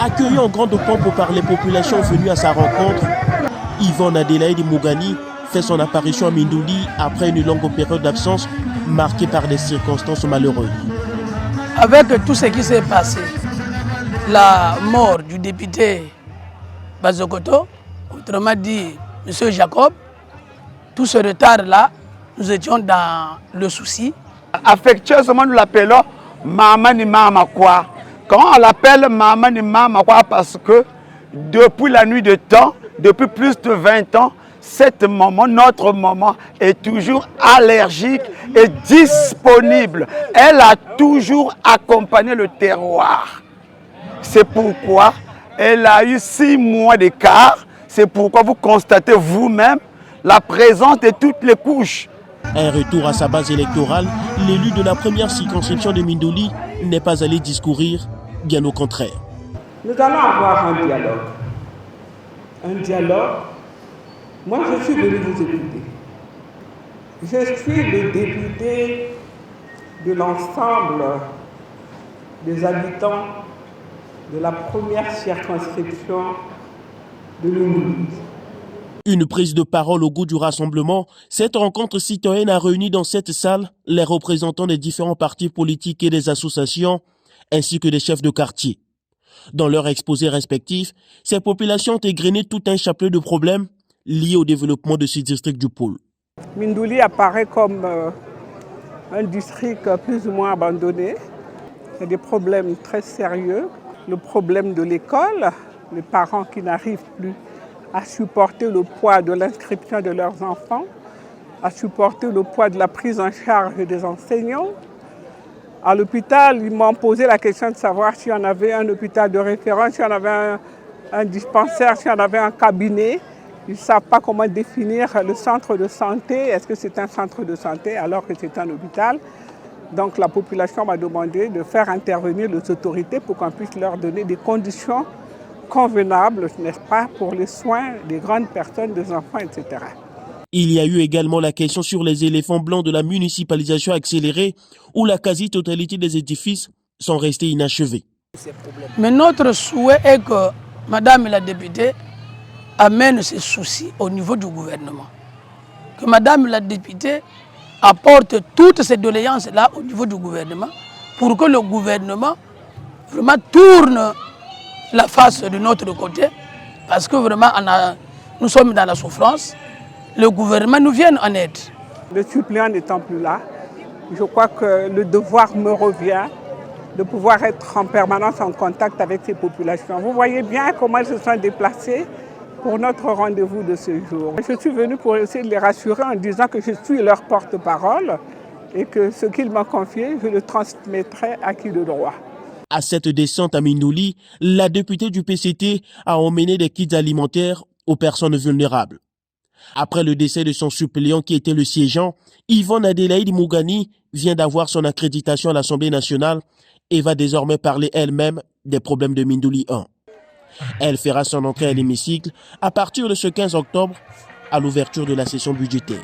Accueilli en grande pompe par les populations venues à sa rencontre, Yvonne Adélaïde Mougani fait son apparition à Mindouli après une longue période d'absence marquée par des circonstances malheureuses. Avec tout ce qui s'est passé, la mort du député Bazokoto, autrement dit M. Jacob, tout ce retard-là, nous étions dans le souci. Affectueusement, nous l'appelons Mamani Mamakwa. Comment on l'appelle Mamani Mamakwa? Parce que depuis la nuit de temps, depuis plus de 20 ans, notre maman est toujours allergique et disponible. Elle a toujours accompagné le terroir. C'est pourquoi elle a eu 6 mois d'écart. C'est pourquoi vous constatez vous-même la présence de toutes les couches. Un retour à sa base électorale, l'élu de la première circonscription de Mindouli n'est pas allé discourir, bien au contraire. Nous allons avoir un dialogue. Un dialogue. Moi, je suis venu vous écouter. Je suis le député de l'ensemble des habitants de la première circonscription de Mindouli. Une prise de parole au goût du rassemblement, cette rencontre citoyenne a réuni dans cette salle les représentants des différents partis politiques et des associations, ainsi que des chefs de quartier. Dans leurs exposés respectifs, ces populations ont égrené tout un chapelet de problèmes liés au développement de ce district du pôle. Mindouli apparaît comme un district plus ou moins abandonné. Il y a des problèmes très sérieux. Le problème de l'école, les parents qui n'arrivent plus à supporter le poids de l'inscription de leurs enfants, à supporter le poids de la prise en charge des enseignants. À l'hôpital, ils m'ont posé la question de savoir si on avait un hôpital de référence, si on avait un dispensaire, si on avait un cabinet. Ils ne savent pas comment définir le centre de santé. Est-ce que c'est un centre de santé alors que c'est un hôpital? Donc la population m'a demandé de faire intervenir les autorités pour qu'on puisse leur donner des conditions convenables, n'est-ce pas, pour les soins des grandes personnes, des enfants, etc. Il y a eu également la question sur les éléphants blancs de la municipalisation accélérée où la quasi-totalité des édifices sont restés inachevés. Mais notre souhait est que Madame la députée amène ces soucis au niveau du gouvernement. Que Madame la députée apporte toutes ces doléances-là au niveau du gouvernement pour que le gouvernement vraiment tourne la face de notre côté, parce que vraiment nous sommes dans la souffrance, le gouvernement nous vient en aide. Le suppléant n'étant plus là, je crois que le devoir me revient de pouvoir être en permanence en contact avec ces populations. Vous voyez bien comment elles se sont déplacées pour notre rendez-vous de ce jour. Je suis venu pour essayer de les rassurer en disant que je suis leur porte-parole et que ce qu'ils m'ont confié, je le transmettrai à qui de droit. À cette descente à Mindouli, la députée du PCT a emmené des kits alimentaires aux personnes vulnérables. Après le décès de son suppléant qui était le siégeant, Yvonne Adélaïde Mougani vient d'avoir son accréditation à l'Assemblée nationale et va désormais parler elle-même des problèmes de Mindouli 1. Elle fera son entrée à l'hémicycle à partir de ce 15 octobre à l'ouverture de la session budgétaire.